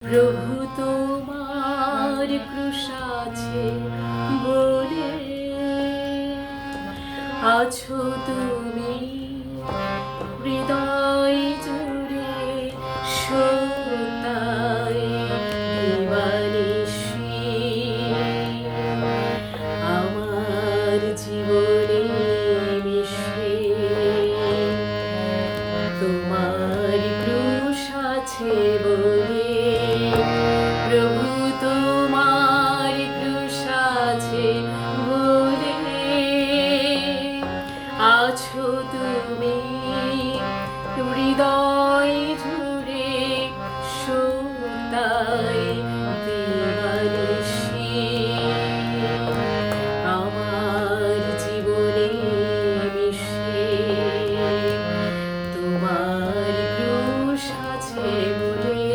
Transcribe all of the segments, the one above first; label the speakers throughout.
Speaker 1: প্রভু তোমার ক্রুশ আছে বলে আছো তুমি হৃদয় জুড়ে সত্যায় দিবানিশি আমার জীবনে মিশে তোমার ক্রুশ আছে বলে প্রভু তোমার ক্রুশ আছে বলে আছো তুমি হৃদয় জুড়ে সত্যায় দিবানিশি আমার জীবনে মিশে তোমার ক্রুশ আছে বলে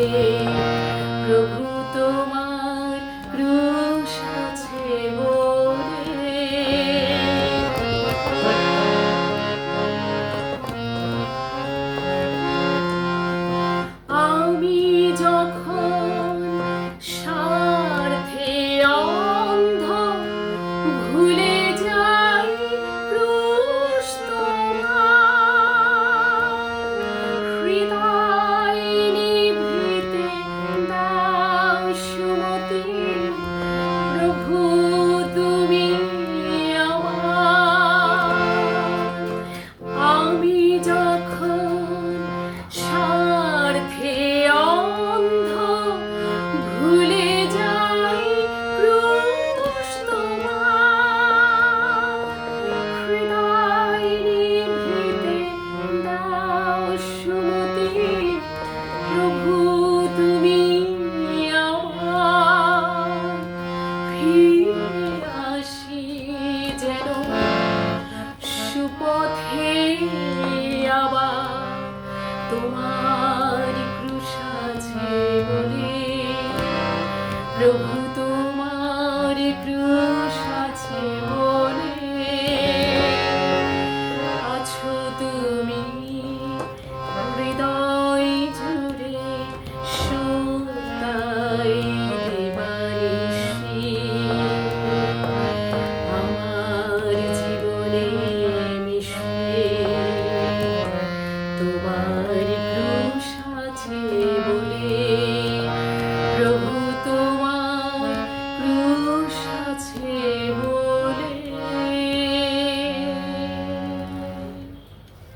Speaker 1: প্রভু